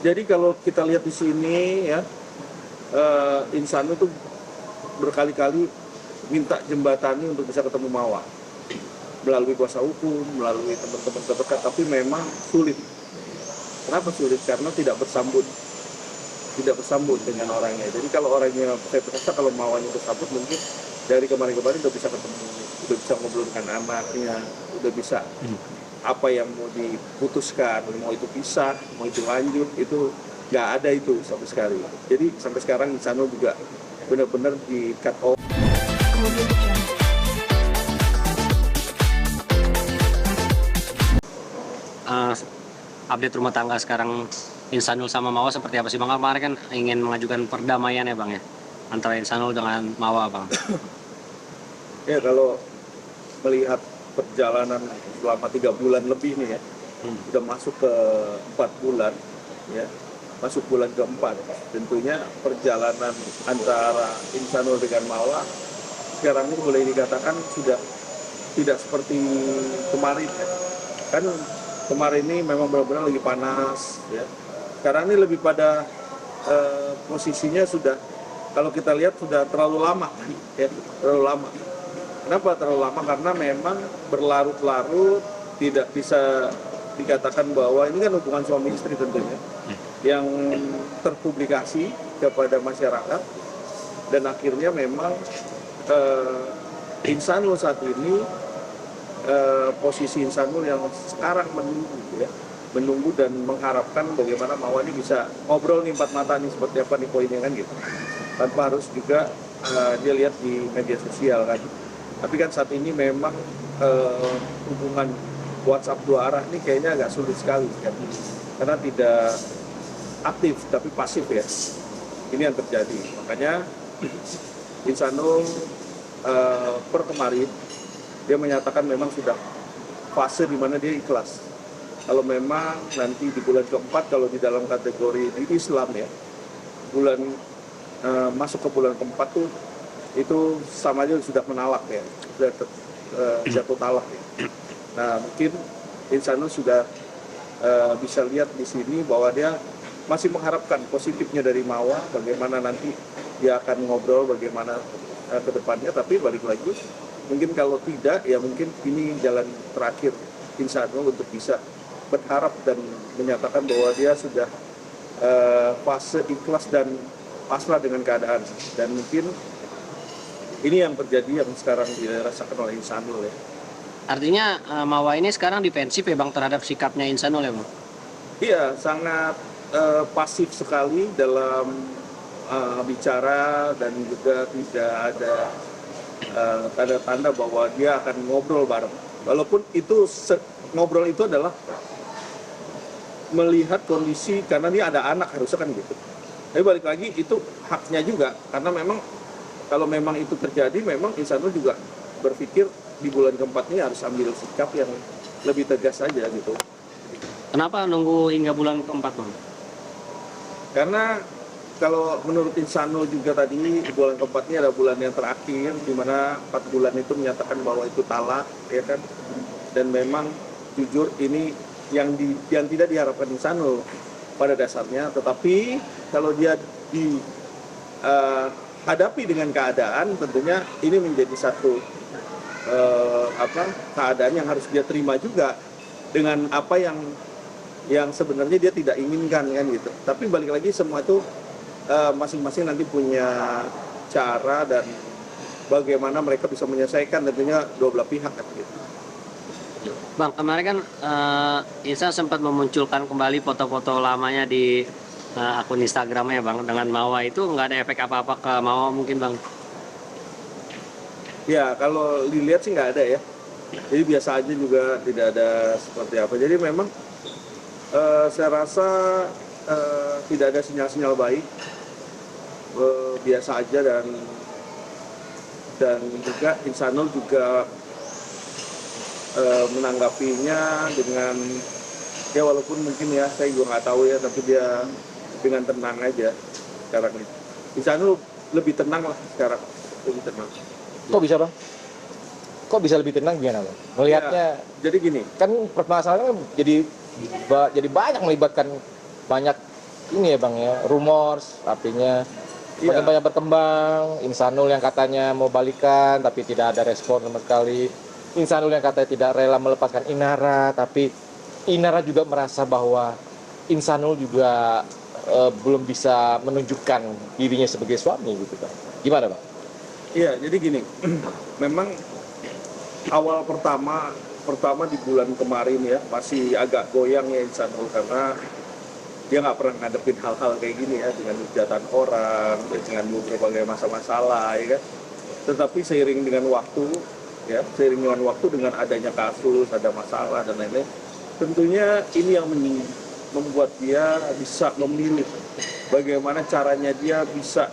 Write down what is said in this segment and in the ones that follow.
Jadi kalau kita lihat di sini ya, Insano itu berkali-kali minta jembatani untuk bisa ketemu Mawa melalui kuasa hukum, melalui teman-teman terdekat, tapi memang sulit. Kenapa sulit? Karena tidak bersambut dengan orangnya. Jadi kalau orangnya, saya merasa kalau Mawanya bersambut, mungkin dari kemarin-kemarin udah bisa ketemu, udah bisa ngobrol dengan anaknya, udah bisa apa yang mau diputuskan, mau itu pisah, mau itu lanjut, itu nggak ada itu sampai sekali. Jadi sampai sekarang Insano juga benar-benar di cut off. Update rumah tangga sekarang Insanul sama Mawa seperti apa sih Bang? Kemarin kan ingin mengajukan perdamaian ya Bang ya, antara Insanul dengan Mawa Bang. Ya kalau melihat perjalanan selama 3 bulan lebih nih ya, sudah masuk ke 4 bulan ya, masuk bulan keempat, tentunya perjalanan antara Insanul dengan Mawa sekarang ini boleh dikatakan sudah tidak seperti kemarin ya. Kan kemarin ini memang benar-benar lagi panas ya. Sekarang ini lebih pada posisinya sudah, kalau kita lihat sudah terlalu lama ya, terlalu lama. Kenapa terlalu lama? Karena memang berlarut-larut, tidak bisa dikatakan bahwa ini kan hubungan suami istri tentunya yang terpublikasi kepada masyarakat, dan akhirnya memang Insanul saat ini posisi Insanul yang sekarang menunggu dan mengharapkan bagaimana Mawa ini bisa ngobrol nih 4 mata nih seperti apa nih poinnya kan gitu, tanpa harus juga dia lihat di media sosial kan. Tapi kan saat ini memang hubungan WhatsApp 2 arah ini kayaknya agak sulit sekali kan, karena tidak aktif tapi pasif ya. Ini yang terjadi, makanya Insanul per kemarin dia menyatakan memang sudah fase di mana dia ikhlas. Kalau memang nanti di bulan keempat, kalau di dalam kategori di Islam ya, bulan masuk ke bulan keempat tuh itu sama aja sudah menalak ya, sudah jatuh talak ya. Nah mungkin Insanul sudah bisa lihat di sini bahwa dia masih mengharapkan positifnya dari Mawa, bagaimana nanti dia akan ngobrol bagaimana ke depannya, tapi balik lagi mungkin kalau tidak ya mungkin ini jalan terakhir Insanul untuk bisa berharap dan menyatakan bahwa dia sudah fase ikhlas dan pasrah dengan keadaan, dan mungkin ini yang terjadi yang sekarang dirasakan oleh Insanul ya. Artinya Mawa ini sekarang defensif ya Bang terhadap sikapnya Insanul ya Bang? Iya, sangat pasif sekali dalam bicara, dan juga tidak ada tanda-tanda bahwa dia akan ngobrol bareng. Walaupun itu ngobrol itu adalah melihat kondisi, karena dia ada anak harusnya kan gitu. Tapi balik lagi itu haknya juga, karena memang kalau memang itu terjadi, memang Insanul juga berpikir di bulan keempat ini harus ambil sikap yang lebih tegas saja gitu. Kenapa nunggu hingga bulan keempat Bang? Karena kalau menurut Insanul juga tadi, bulan keempat ini adalah bulan yang terakhir, di mana 4 bulan itu menyatakan bahwa itu talak, ya kan? Dan memang jujur ini yang tidak diharapkan Insanul pada dasarnya, tetapi kalau dia dihadapi dengan keadaan, tentunya ini menjadi satu keadaan yang harus dia terima juga dengan apa yang sebenarnya dia tidak inginkan kan gitu. Tapi balik lagi semua itu masing-masing nanti punya cara dan bagaimana mereka bisa menyelesaikan, tentunya dua belah pihak kan gitu. Bang, kemarin kan Insa sempat memunculkan kembali foto-foto lamanya di akun Instagramnya Bang dengan Mawa, itu nggak ada efek apa-apa ke Mawa mungkin Bang? Ya kalau dilihat sih nggak ada ya, jadi biasa aja juga, tidak ada seperti apa. Jadi memang saya rasa tidak ada sinyal-sinyal baik, biasa aja, dan juga Insanul juga menanggapinya dengan ya walaupun mungkin ya saya juga nggak tahu ya, tapi dia dengan tenang aja sekarang ini. Insanul lebih tenang lah sekarang, lebih tenang. Kok bisa Bang? Kok bisa lebih tenang gimana Bang? Melihatnya Ya, jadi gini, kan permasalahannya jadi banyak melibatkan banyak ini ya Bang ya, rumors artinya Iya. makin banyak berkembang. Insanul yang katanya mau balikan tapi tidak ada respon sama sekali. Insanul yang katanya tidak rela melepaskan Inara, tapi Inara juga merasa bahwa Insanul juga belum bisa menunjukkan dirinya sebagai suami gitu Bang. Gimana Bang? Iya, jadi gini, memang awal pertama di bulan kemarin ya masih agak goyang ya Insanul karena dia nggak pernah ngadepin hal-hal kayak gini ya dengan hujatan orang, dengan berbagai masalah ya kan. Tetapi seiring dengan waktu dengan adanya kasus, ada masalah dan lain-lain, tentunya ini yang membuat dia bisa memilih bagaimana caranya dia bisa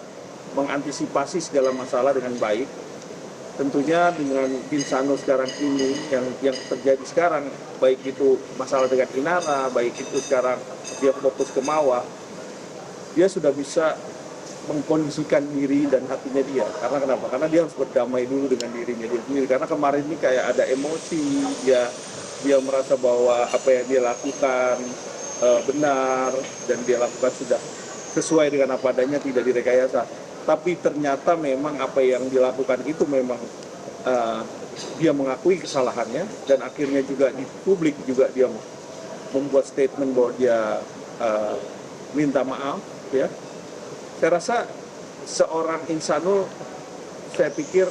mengantisipasi segala masalah dengan baik. Tentunya dengan Insano sekarang ini yang terjadi sekarang, baik itu masalah dengan Inara, baik itu sekarang dia fokus ke Mawa, dia sudah bisa mengkondisikan diri dan hatinya dia. Karena kenapa? Karena dia harus berdamai dulu dengan dirinya dia sendiri. Karena kemarin ini kayak ada emosi, dia merasa bahwa apa yang dia lakukan benar dan dia lakukan sudah sesuai dengan apa adanya, tidak direkayasa. Tapi ternyata memang apa yang dilakukan itu memang dia mengakui kesalahannya dan akhirnya juga di publik juga dia membuat statement bahwa dia minta maaf ya. Saya rasa seorang Insanul, saya pikir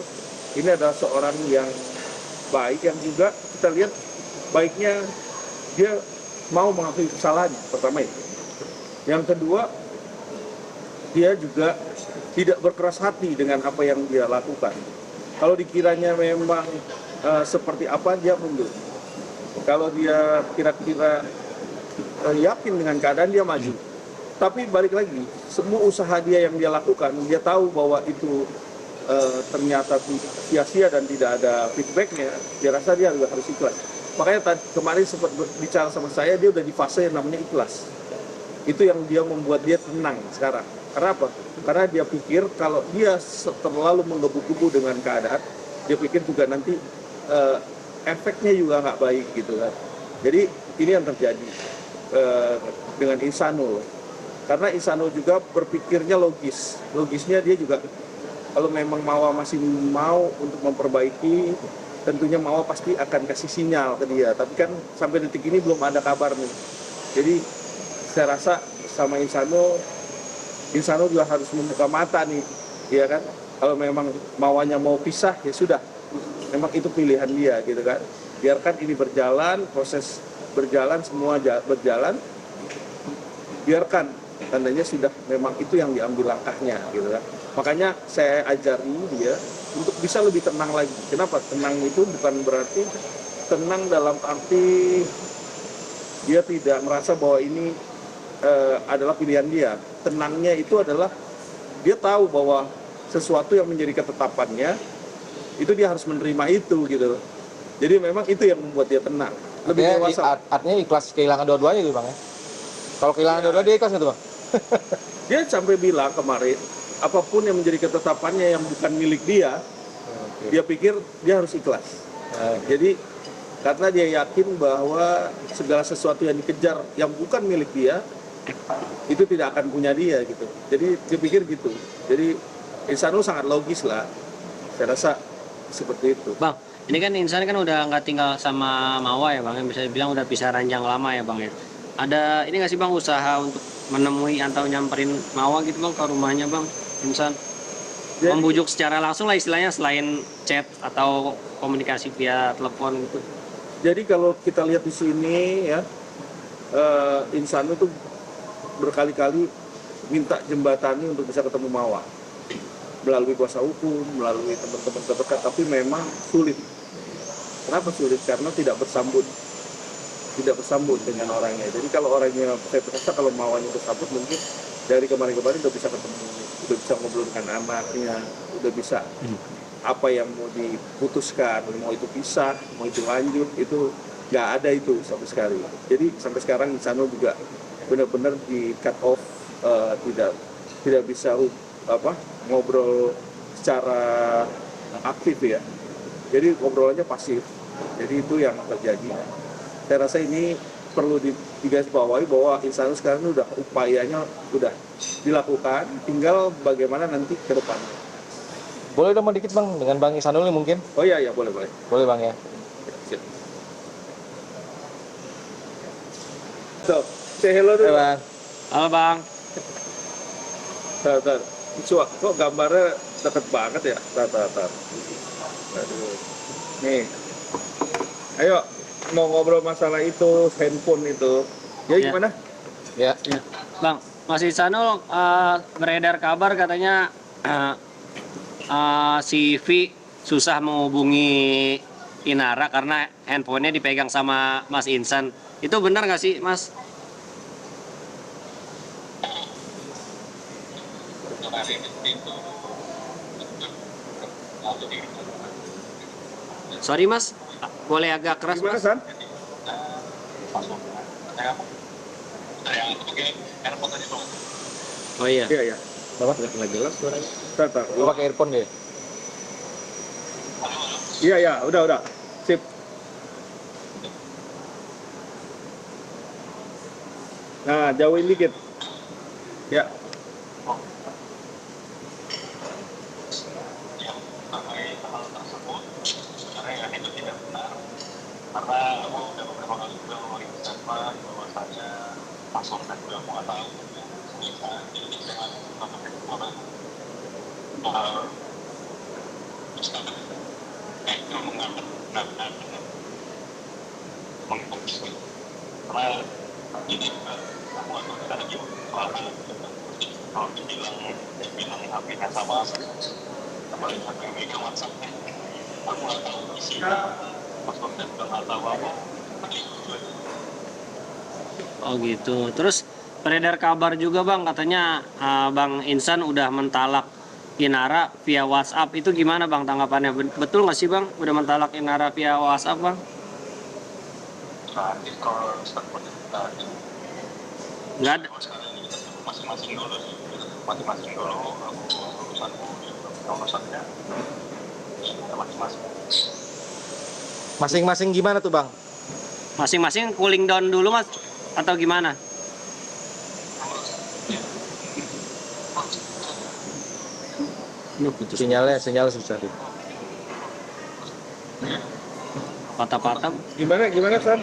ini adalah seorang yang baik, yang juga kita lihat baiknya dia mau mengakui kesalahannya, pertama itu. Yang kedua, dia juga tidak berkeras hati dengan apa yang dia lakukan. Kalau dikiranya memang seperti apa, dia mundur. Kalau dia kira-kira yakin dengan keadaan, dia maju. Tapi balik lagi, semua usaha dia yang dia lakukan, dia tahu bahwa itu ternyata sia-sia dan tidak ada feedbacknya, dia rasa dia juga harus ikhlas. Makanya kemarin sempat bicara sama saya, dia udah di fase yang namanya ikhlas. Itu yang dia membuat dia tenang sekarang. Karena apa? Karena dia pikir kalau dia terlalu menggebu-gebu dengan keadaan, dia pikir juga nanti efeknya juga nggak baik gitu kan. Jadi ini yang terjadi dengan Insanul. Karena Insanul juga berpikirnya logis. Logisnya dia juga kalau memang Mawa masih mau untuk memperbaiki, tentunya Mawa pasti akan kasih sinyal ke dia. Tapi kan sampai detik ini belum ada kabar nih. Jadi saya rasa sama Insanul juga harus membuka mata nih, ya kan? Kalau memang Mawanya mau pisah, ya sudah. Memang itu pilihan dia, gitu kan? Biarkan ini berjalan, proses berjalan, semua berjalan. Biarkan, tandanya sudah memang itu yang diambil langkahnya, gitu kan? Makanya saya ajari dia untuk bisa lebih tenang lagi. Kenapa? Tenang itu bukan berarti tenang dalam arti dia tidak merasa bahwa ini adalah pilihan dia. Tenangnya itu adalah dia tahu bahwa sesuatu yang menjadi ketetapannya itu dia harus menerima itu gitu. Jadi memang itu yang membuat dia tenang. Lebih dewasa. Artinya ikhlas kehilangan dua-duanya gitu Bang ya. Kalau kehilangan dua-duanya dia ikhlas gitu Bang. Dia sampai bilang kemarin apapun yang menjadi ketetapannya yang bukan milik dia, dia pikir dia harus ikhlas. Jadi karena dia yakin bahwa segala sesuatu yang dikejar yang bukan milik dia itu tidak akan punya dia gitu. Jadi dia pikir gitu. Jadi Insanul sangat logis lah. Saya rasa seperti itu. Bang, ini kan Insan kan udah nggak tinggal sama Mawa ya Bang, yang bisa dibilang udah pisah ranjang lama ya Bang ya. Ada ini nggak sih Bang usaha untuk menemui atau nyamperin Mawa gitu Bang ke rumahnya Bang, Insan? Jadi, Membujuk secara langsung lah istilahnya selain chat atau komunikasi via telepon gitu. jadi kalau kita lihat di sini ya, Insanul tuh berkali-kali minta jembatani untuk bisa ketemu Mawa melalui kuasa hukum, melalui teman-teman terdekat, tapi memang sulit. Kenapa sulit? Karena tidak bersambut dengan orangnya. Jadi kalau orangnya, saya rasa kalau Mawanya bersambut mungkin dari kemarin-kemarin udah bisa ketemu, udah bisa ngobrol dengan anaknya, udah bisa apa yang mau diputuskan, mau itu pisah, mau itu lanjut, itu nggak ada itu sampai sekali. Jadi sampai sekarang Insanul juga benar-benar di cut off, tidak bisa ngobrol secara aktif ya. Jadi ngobrolannya pasif. Jadi itu yang terjadi. Saya rasa ini perlu digarisbawahi bahwa Insanul sekarang ini udah upayanya udah dilakukan, tinggal bagaimana nanti ke depannya. Boleh dong dikit Bang dengan Bang Ihsanul nih mungkin? Oh iya, ya boleh. Boleh Bang ya. Siap. So, say hello Oke dulu. Bang. Halo bang. Tar. Kok gambarnya deket banget ya? Tar. Aduh. Nih. Ayo, mau ngobrol masalah itu, handphone itu. Ya Ya. gimana? Ya. Ya. Bang, Mas Ihsanul beredar kabar katanya si V susah menghubungi Inara karena handphonenya dipegang sama Mas Insan. Itu benar nggak sih, Mas? Sorry, Mas. Boleh agak keras, Gimana, Mas? San? Oh iya. Iya. Bapak nggak jelas suaranya. Tar. Lu pakai earphone deh. Iya, udah. Sip. Nah, jauhin dikit. Ya. Oh gitu. Terus beredar kabar juga bang, katanya Bang Insan udah mentalak Inara via WhatsApp. Itu gimana bang tanggapannya? Betul nggak sih bang? Udah mentalak Inara via WhatsApp bang? Nggak ada. Masing-masing gimana tuh Bang? Masing-masing cooling down dulu mas? Atau gimana? Putus. Sinyal susah tuh. Patah-patah. Gimana, San?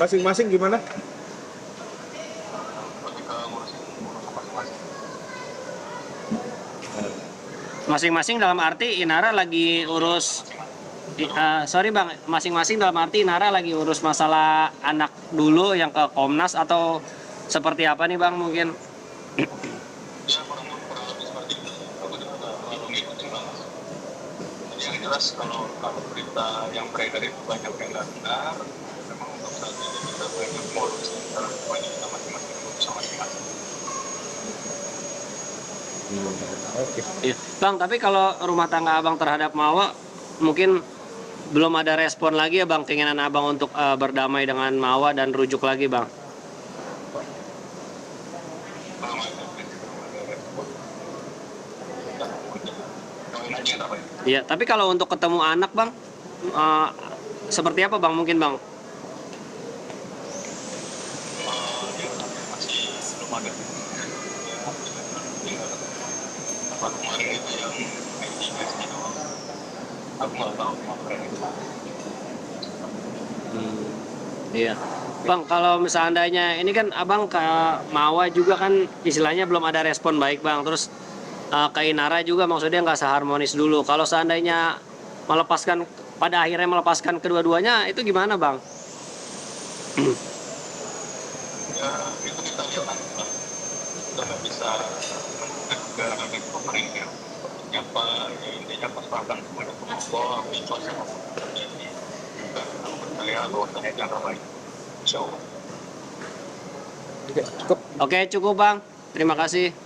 Masing-masing gimana? Masing-masing dalam arti Inara lagi urus sorry bang, masing-masing dalam arti Inara lagi urus masalah anak dulu yang ke Komnas atau seperti apa nih bang mungkin? Kalau berita yang beredar itu banyak yang nggak benar, memang untuk saat ini kita banyak ngurus banyak kita masing-masing ngurus sama masing-masing. Oke. Iya. Bang, tapi kalau rumah tangga abang terhadap Mawa mungkin belum ada respon lagi ya bang, keinginan abang untuk berdamai dengan Mawa dan rujuk lagi bang. Iya, tapi kalau untuk ketemu anak bang, seperti apa bang mungkin bang? Masih belum ada. Apa kemarin itu yang investigasi doang, aku nggak tahu kemarin itu. Iya. Bang, kalau misalnya ini kan abang ke Mawa juga kan istilahnya belum ada respon baik bang. Terus ke Inara juga maksudnya nggak seharmonis dulu. Kalau seandainya pada akhirnya melepaskan kedua-duanya itu gimana bang? Ya itu kita lihat nanti lah. Kita nggak bisa menegak ke pemerintah. Apa intinya pasrahkan kepada Allah, ikhlas sama terjadi. Dan aku percaya bahwasanya yang terbaik. Insya Allah. Oke, cukup. Oke, cukup bang. Terima kasih.